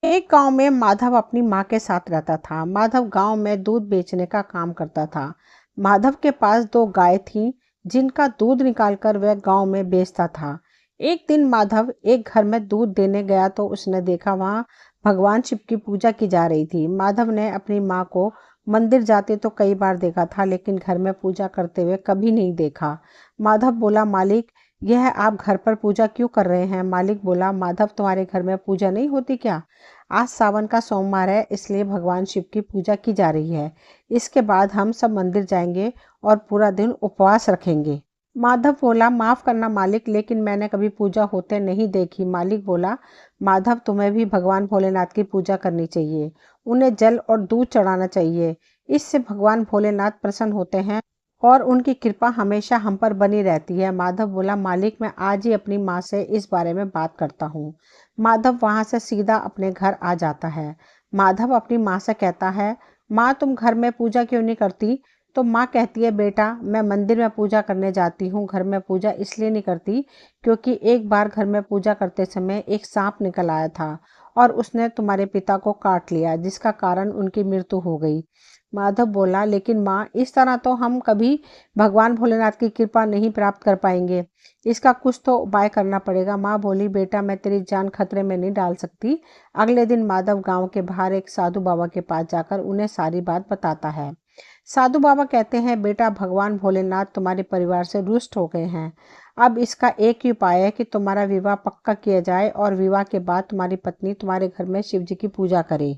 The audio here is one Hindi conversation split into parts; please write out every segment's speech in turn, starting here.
एक गांव में माधव अपनी माँ के साथ रहता था। माधव गांव में दूध बेचने का काम करता था। माधव के पास दो गाय थीं, जिनका दूध निकालकर वह गांव में बेचता था। एक दिन माधव एक घर में दूध देने गया तो उसने देखा वहां भगवान शिव की पूजा की जा रही थी। माधव ने अपनी माँ को मंदिर जाते तो कई बार देखा था, लेकिन घर में पूजा करते हुए कभी नहीं देखा। माधव बोला, मालिक, यह आप घर पर पूजा क्यों कर रहे हैं? मालिक बोला, माधव, तुम्हारे घर में पूजा नहीं होती क्या? आज सावन का सोमवार है, इसलिए भगवान शिव की पूजा की जा रही है। इसके बाद हम सब मंदिर जाएंगे और पूरा दिन उपवास रखेंगे। माधव बोला, माफ करना मालिक, लेकिन मैंने कभी पूजा होते नहीं देखी। मालिक बोला, माधव, तुम्हें भी भगवान भोलेनाथ की पूजा करनी चाहिए। उन्हें जल और दूध चढ़ाना चाहिए। इससे भगवान भोलेनाथ प्रसन्न होते हैं और उनकी कृपा हमेशा हम पर बनी रहती है। माधव बोला, मालिक, मैं आज ही अपनी माँ से इस बारे में बात करता हूँ। माधव वहां से सीधा अपने घर आ जाता है। माधव अपनी माँ से कहता है, माँ, तुम घर में पूजा क्यों नहीं करती? तो माँ कहती है, बेटा, मैं मंदिर में पूजा करने जाती हूँ। घर में पूजा इसलिए नहीं करती क्योंकि एक बार घर में पूजा करते समय एक सांप निकल आया था और उसने तुम्हारे पिता को काट लिया, जिसका कारण उनकी मृत्यु हो गई। माधव बोला, लेकिन माँ, इस तरह तो हम कभी भगवान भोलेनाथ की कृपा नहीं प्राप्त कर पाएंगे। इसका कुछ तो उपाय करना पड़ेगा। माँ बोली, बेटा, मैं तेरी जान खतरे में नहीं डाल सकती। अगले दिन माधव गांव के बाहर एक साधु बाबा के पास जाकर उन्हें सारी बात बताता है। साधु बाबा कहते हैं, बेटा, भगवान भोलेनाथ तुम्हारे परिवार से रुष्ट हो गए हैं। अब इसका एक ही उपाय है कि तुम्हारा विवाह पक्का किया जाए और विवाह के बाद तुम्हारी पत्नी तुम्हारे घर में शिव जी की पूजा करे।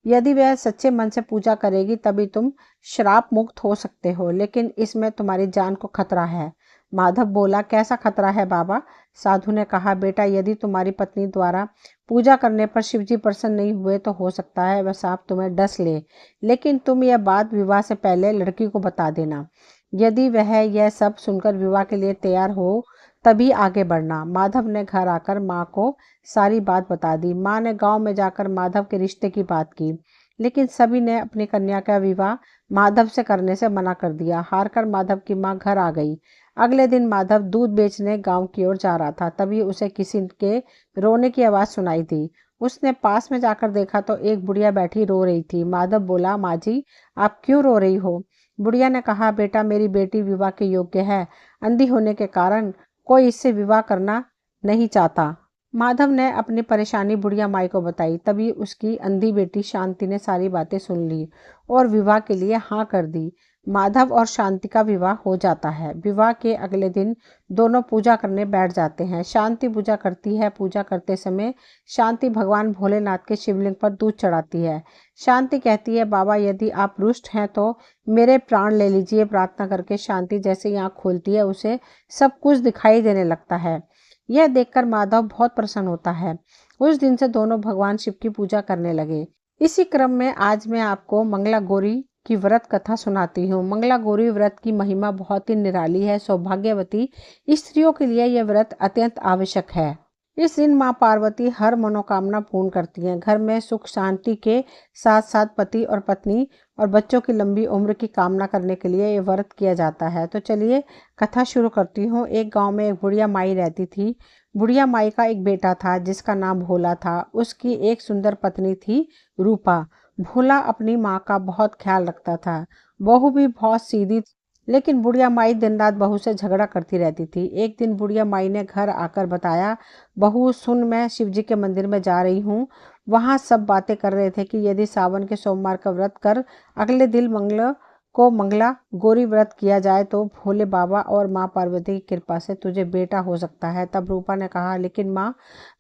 यदि वह सच्चे मन से पूजा करेगी तभी तुम श्राप मुक्त हो सकते हो, लेकिन इसमें तुम्हारी जान को खतरा है। माधव बोला, कैसा खतरा है बाबा? साधु ने कहा, बेटा, यदि तुम्हारी पत्नी द्वारा पूजा करने पर शिवजी प्रसन्न नहीं हुए तो हो सकता है वह सांप तुम्हें डस ले, लेकिन तुम यह बात विवाह से पहले लड़की को बता देना। यदि वह यह सब सुनकर विवाह के लिए तैयार हो तभी आगे बढ़ना। माधव ने घर आकर माँ को सारी बात बता दी। माँ ने गांव में जाकर माधव के रिश्ते की बात की, लेकिन सभी ने अपनी कन्या का विवाह माधव से करने से मना कर दिया। हारकर माधव की माँ घर आ गई। अगले दिन माधव दूध बेचने गांव की ओर जा रहा था, तभी उसे किसी के रोने की आवाज सुनाई दी। उसने पास में जाकर देखा तो एक बुढ़िया बैठी रो रही थी। माधव बोला, माँ जी, आप क्यों रो रही हो? बुढ़िया ने कहा, बेटा, मेरी बेटी विवाह के योग्य है। अंधी होने के कारण कोई इससे विवाह करना नहीं चाहता। माधव ने अपनी परेशानी बुढ़िया माई को बताई। तभी उसकी अंधी बेटी शांति ने सारी बातें सुन ली और विवाह के लिए हाँ कर दी। माधव और शांति का विवाह हो जाता है। विवाह के अगले दिन दोनों पूजा करने बैठ जाते हैं। शांति पूजा करती है। पूजा करते समय शांति भगवान भोलेनाथ के शिवलिंग पर दूध चढ़ाती है। शांति कहती है, बाबा, यदि आप रुष्ट हैं तो मेरे प्राण ले लीजिए। प्रार्थना करके शांति जैसे ही आँख खोलती है उसे सब कुछ दिखाई देने लगता है। यह देखकर माधव बहुत प्रसन्न होता है। उस दिन से दोनों भगवान शिव की पूजा करने लगे। इसी क्रम में आज मैं आपको मंगला गौरी की व्रत कथा सुनाती हूँ। मंगला गौरी व्रत की महिमा बहुत ही निराली है। सौभाग्यवती स्त्रियों के लिए यह व्रत अत्यंत आवश्यक है। इस दिन माँ पार्वती हर मनोकामना पूर्ण करती हैं। घर में सुख शांति के साथ साथ पति और पत्नी और बच्चों की लंबी उम्र की कामना करने के लिए ये व्रत किया जाता है। तो चलिए कथा शुरू करती हूँ। एक गांव में एक बुढ़िया माई रहती थी। बुढ़िया माई का एक बेटा था जिसका नाम भोला था। उसकी एक सुंदर पत्नी थी, रूपा। भोला अपनी माँ का बहुत ख्याल रखता था। बहू भी बहुत सीधी, लेकिन बुढ़िया माई दिन रात बहू से झगड़ा करती रहती थी। एक दिन बुढ़िया माई ने घर आकर बताया, बहू सुन, मैं शिवजी के मंदिर में जा रही हूँ। वहाँ सब बातें कर रहे थे कि यदि सावन के सोमवार का व्रत कर अगले दिन मंगला गौरी व्रत किया जाए तो भोले बाबा और माँ पार्वती की कृपा से तुझे बेटा हो सकता है। तब रूपा ने कहा, लेकिन माँ,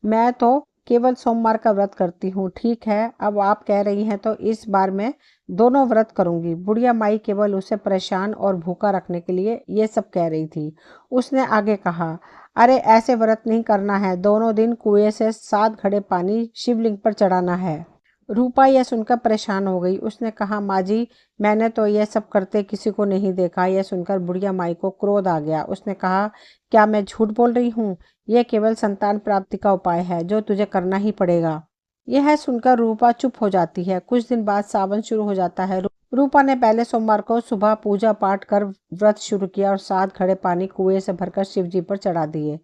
मैं तो केवल सोमवार का व्रत करती हूँ। ठीक है, अब आप कह रही हैं तो इस बार मैं दोनों व्रत करूंगी। बुढ़िया माई केवल उसे परेशान और भूखा रखने के लिए ये सब कह रही थी। उसने आगे कहा, अरे ऐसे व्रत नहीं करना है। दोनों दिन कुएं से 7 घड़े पानी शिवलिंग पर चढ़ाना है। रूपा यह सुनकर परेशान हो गई। उसने कहा, माँ जी, मैंने तो यह सब करते किसी को नहीं देखा। यह सुनकर बुढ़िया माई को क्रोध आ गया। उसने कहा, क्या मैं झूठ बोल रही हूँ? यह केवल संतान प्राप्ति का उपाय है जो तुझे करना ही पड़ेगा। यह सुनकर रूपा चुप हो जाती है। कुछ दिन बाद सावन शुरू हो जाता है। रूपा ने पहले सोमवार को सुबह पूजा पाठ कर व्रत शुरू किया और 7 घड़े पानी कुएं से भरकर शिव जी पर चढ़ा दिए।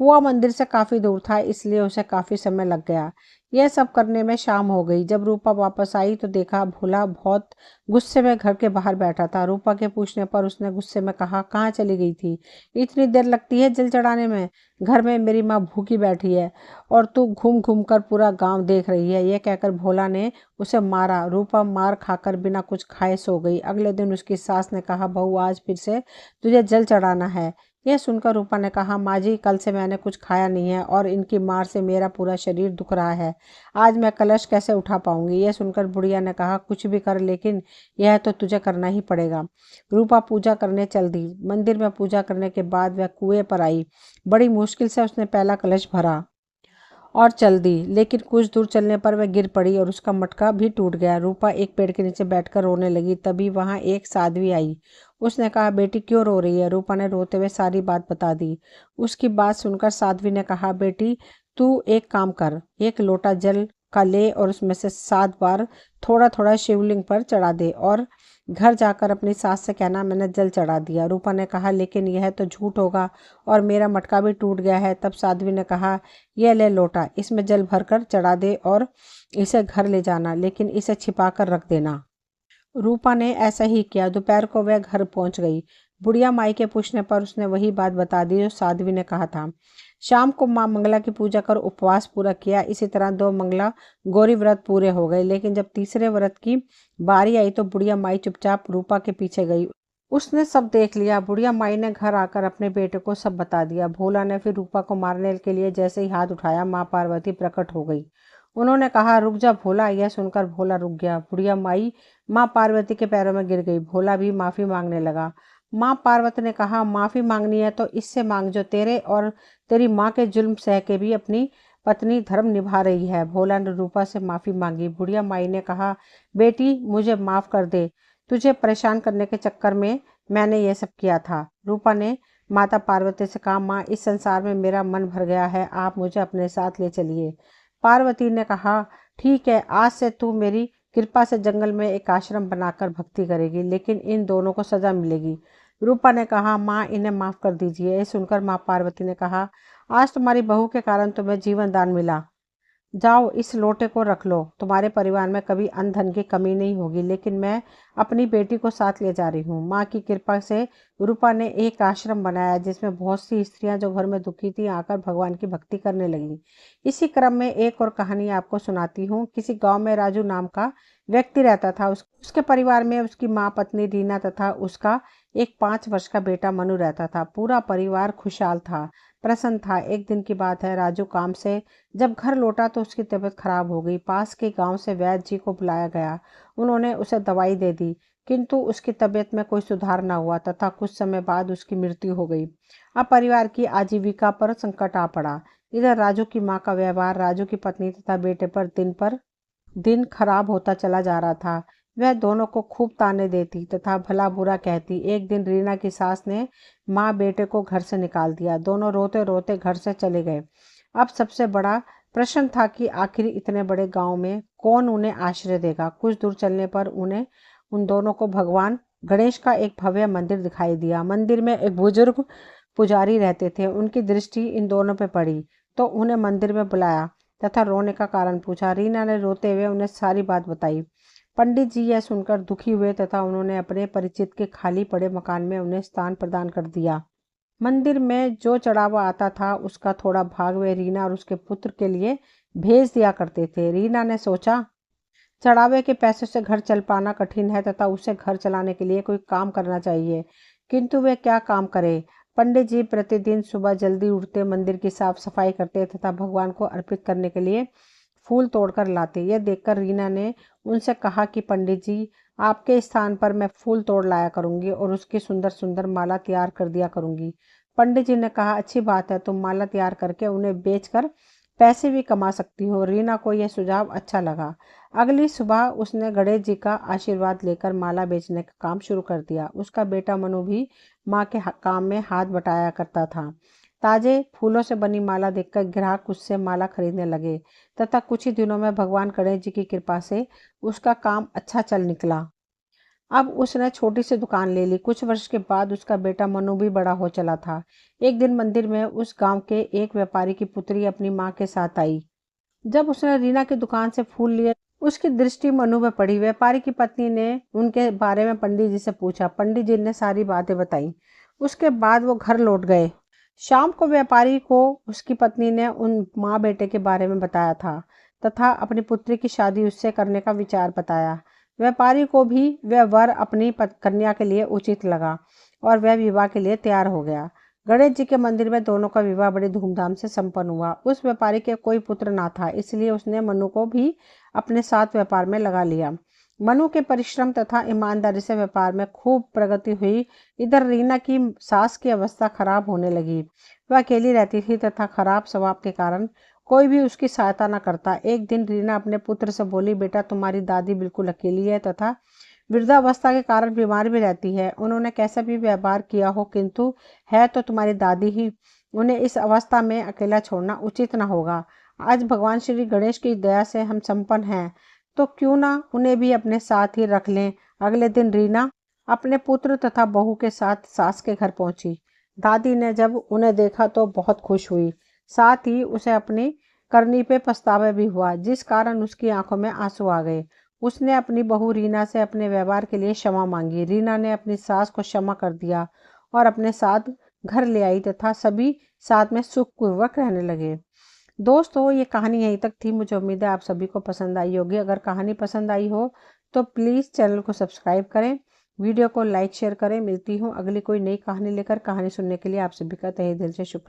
कुआं मंदिर से काफी दूर था, इसलिए उसे काफी समय लग गया। यह सब करने में शाम हो गई। जब रूपा वापस आई तो देखा भोला बहुत गुस्से में घर के बाहर बैठा था। रूपा के पूछने पर उसने गुस्से में कहा, कहाँ चली गई थी? इतनी देर लगती है जल चढ़ाने में? घर में मेरी माँ भूखी बैठी है और तू घूम घूम कर पूरा गांव देख रही है। यह कहकर भोला ने उसे मारा। रूपा मार खाकर बिना कुछ खाए सो गई। अगले दिन उसकी सास ने कहा, बहू आज फिर से तुझे जल चढ़ाना है। यह सुनकर रूपा ने कहा, माँ जी कल से मैंने कुछ खाया नहीं है और इनकी मार से मेरा पूरा शरीर दुख रहा है। आज मैं कलश कैसे उठा पाऊंगी? यह सुनकर बुढ़िया ने कहा, कुछ भी कर लेकिन यह तो तुझे करना ही पड़ेगा। रूपा पूजा करने चल दी। मंदिर में पूजा करने के बाद वह कुएं पर आई। बड़ी मुश्किल से उसने पहला कलश भरा और चल दी, लेकिन कुछ दूर चलने पर वह गिर पड़ी और उसका मटका भी टूट गया। रूपा एक पेड़ के नीचे बैठकर रोने लगी। तभी वहां एक साध्वी आई। उसने कहा, बेटी क्यों रो रही है? रूपा ने रोते हुए सारी बात बता दी। उसकी बात सुनकर साध्वी ने कहा, बेटी तू एक काम कर, एक लोटा जल का ले और उसमें से 7 बार थोड़ा थोड़ा शिवलिंग पर चढ़ा दे और घर जाकर अपनी सास से कहना मैंने जल चढ़ा दिया। रूपा ने कहा, लेकिन यह तो झूठ होगा और मेरा मटका भी टूट गया है। तब साध्वी ने कहा, यह ले लोटा, इसमें जल भरकर चढ़ा दे और इसे घर ले जाना, लेकिन इसे छिपा कर रख देना। रूपा ने ऐसा ही किया। दोपहर को वह घर पहुंच गई। बुढ़िया माई के पूछने पर उसने वही बात बता दी जो साध्वी ने कहा था। शाम को माँ मंगला की पूजा कर उपवास पूरा किया। इसी तरह 2 मंगला गौरी व्रत पूरे हो गए। लेकिन जब तीसरे व्रत की बारी आई तो बुढ़िया माई चुपचाप रूपा के पीछे गई। उसने सब देख लिया। बुढ़िया माई ने घर आकर अपने बेटे को सब बता दिया। भोला ने फिर रूपा को मारने के लिए जैसे ही हाथ उठाया, माँ पार्वती प्रकट हो गई। उन्होंने कहा, रुक जा भोला। यह सुनकर भोला रुक गया। बुढ़िया माई माँ पार्वती के पैरों में गिर गई। भोला भी माफी मांगने लगा। माँ पार्वती ने कहा, माफी मांगनी है तो इससे मांग जो तेरे और तेरी माँ के जुल्म सह के भी अपनी पत्नी धर्म निभा रही है। भोला ने रूपा से माफी मांगी। बुढ़िया माई ने कहा, बेटी मुझे माफ कर दे, तुझे परेशान करने के चक्कर में मैंने ये सब किया था। रूपा ने माता पार्वती से कहा, माँ इस संसार में मेरा मन भर गया है, आप मुझे अपने साथ ले चलिए। पार्वती ने कहा, ठीक है, आज से तू मेरी कृपा से जंगल में एक आश्रम बनाकर भक्ति करेगी, लेकिन इन दोनों को सजा मिलेगी। रूपा ने कहा, माँ इन्हें माफ कर दीजिए। ये सुनकर माँ पार्वती ने कहा, आज तुम्हारी बहू के कारण तुम्हें जीवन दान मिला, जाओ इस लोटे को रख लो। तुम्हारे परिवार में कभी अन्न धन की कमी नहीं होगी, लेकिन मैं अपनी बेटी को साथ ले जा रही हूँ। माँ की कृपा से रूपा ने एक आश्रम बनाया जिसमें बहुत सी स्त्रियां जो घर में दुखी थी आकर भगवान की भक्ति करने लगी। इसी क्रम में एक और कहानी आपको सुनाती हूँ। किसी गांव में राजू नाम का व्यक्ति रहता था। उसके परिवार में उसकी माँ, पत्नी रीना तथा उसका एक 5 वर्ष का बेटा मनु रहता था। पूरा परिवार खुशहाल था, प्रसन्न था। एक दिन की बात है, राजू काम से जब घर लौटा तो उसकी तबीयत खराब हो गई। पास के गांव से वैद्य जी को बुलाया गया। उन्होंने उसे दवाई दे दी, किंतु उसकी तबीयत में कोई सुधार न हुआ तथा कुछ समय बाद उसकी मृत्यु हो गई। अब परिवार की आजीविका पर संकट आ पड़ा। इधर राजू की माँ का व्यवहार राजू की पत्नी तथा बेटे पर दिन खराब होता चला जा रहा था। वह दोनों को खूब ताने देती तथा भला बुरा कहती। एक दिन रीना की सास ने माँ बेटे को घर से निकाल दिया। दोनों रोते रोते घर से चले गए। अब सबसे बड़ा प्रश्न था कि आखिर इतने बड़े गांव में कौन उन्हें आश्रय देगा। कुछ दूर चलने पर उन्हें उन दोनों को भगवान गणेश का एक भव्य मंदिर दिखाई दिया। मंदिर में एक बुजुर्ग पुजारी रहते थे। उनकी दृष्टि इन दोनों पर पड़ी तो उन्हें मंदिर में बुलाया तथा रोने का कारण पूछा। रीना ने रोते हुए उन्हें सारी बात बताई। पंडित जी यह सुनकर दुखी हुए तथा उन्होंने अपने परिचित के खाली पड़े मकान में उन्हें स्थान प्रदान कर दिया। मंदिर में जो चढ़ावा आता था उसका थोड़ा भाग वे रीना और उसके पुत्र के लिए भेज दिया करते थे। रीना ने सोचा, चढ़ावे के पैसे से घर चल पाना कठिन है तथा उसे घर चलाने के लिए कोई काम करना चाहिए, किंतु वे क्या काम करे। पंडित जी प्रतिदिन सुबह जल्दी उठते, मंदिर की साफ सफाई करते तथा भगवान को अर्पित करने के लिए फूल तोड़कर लाते। यह देखकर रीना ने उनसे कहा कि पंडित जी, आपके स्थान पर मैं फूल तोड़ लाया करूंगी और उसकी सुंदर सुंदर माला तैयार कर दिया करूंगी। पंडित जी ने कहा, अच्छी बात है, तुम माला तैयार करके उन्हें बेचकर पैसे भी कमा सकती हो। रीना को यह सुझाव अच्छा लगा। अगली सुबह उसने गणेश जी का आशीर्वाद लेकर माला बेचने का काम शुरू कर दिया। उसका बेटा मनु भी माँ के काम में हाथ बटाया करता था। ताजे फूलों से बनी माला देखकर ग्राहक उससे माला खरीदने लगे तथा कुछ ही दिनों में भगवान गणेश जी की कृपा से उसका काम अच्छा चल निकला। अब उसने छोटी सी दुकान ले ली। कुछ वर्ष के बाद उसका बेटा मनु भी बड़ा हो चला था। एक दिन मंदिर में उस गांव के एक व्यापारी की पुत्री अपनी माँ के साथ आई। जब उसने रीना की दुकान से फूल लिए, उसकी दृष्टि मनु में पड़ी। व्यापारी की पत्नी ने उनके बारे में पंडित जी से पूछा। पंडित जी ने सारी बातें बताई। उसके बाद वो घर लौट गए। शाम को व्यापारी को उसकी पत्नी ने उन माँ बेटे के बारे में बताया था तथा अपनी पुत्री की शादी उससे करने का विचार बताया। व्यापारी को भी वह वर अपनी कन्या के लिए उचित लगा और वह विवाह के लिए तैयार हो गया। गणेश जी के मंदिर में दोनों का विवाह बड़ी धूमधाम से संपन्न हुआ। उस व्यापारी के कोई पुत्र ना था, इसलिए उसने मनु को भी अपने साथ व्यापार में लगा लिया। मनु के परिश्रम तथा ईमानदारी से व्यापार में खूब प्रगति हुई। इधर रीना की सास की अवस्था खराब होने लगी। वह अकेली रहती थी तथा खराब स्वभाव के कारण कोई भी उसकी सहायता न करता। एक दिन रीना अपने पुत्र से बोली, बेटा तुम्हारी दादी बिल्कुल अकेली है तथा वृद्धावस्था के कारण बीमार भी रहती है। उन्होंने कैसा भी व्यवहार किया हो, किंतु है तो तुम्हारी दादी ही। उन्हें इस अवस्था में अकेला छोड़ना उचित न होगा। आज भगवान श्री गणेश की दया से हम संपन्न हैं, तो क्यों ना उन्हें भी अपने साथ ही रख लें। अगले दिन रीना अपने पुत्र तथा बहू के साथ सास के घर पहुंची। दादी ने जब उन्हें देखा तो बहुत खुश हुई। साथ ही उसे अपनी करनी पे पछतावा भी हुआ, जिस कारण उसकी आंखों में आंसू आ गए। उसने अपनी बहू रीना से अपने व्यवहार के लिए क्षमा मांगी। रीना ने अपनी सास को क्षमा कर दिया और अपने साथ घर ले आई तथा सभी साथ में सुखपूर्वक रहने लगे। दोस्तों, ये कहानी यहीं तक थी। मुझे उम्मीद है आप सभी को पसंद आई होगी। अगर कहानी पसंद आई हो तो प्लीज़ चैनल को सब्सक्राइब करें, वीडियो को लाइक शेयर करें। मिलती हूँ अगली कोई नई कहानी लेकर। कहानी सुनने के लिए आप सभी का तहे दिल से शुक्रिया।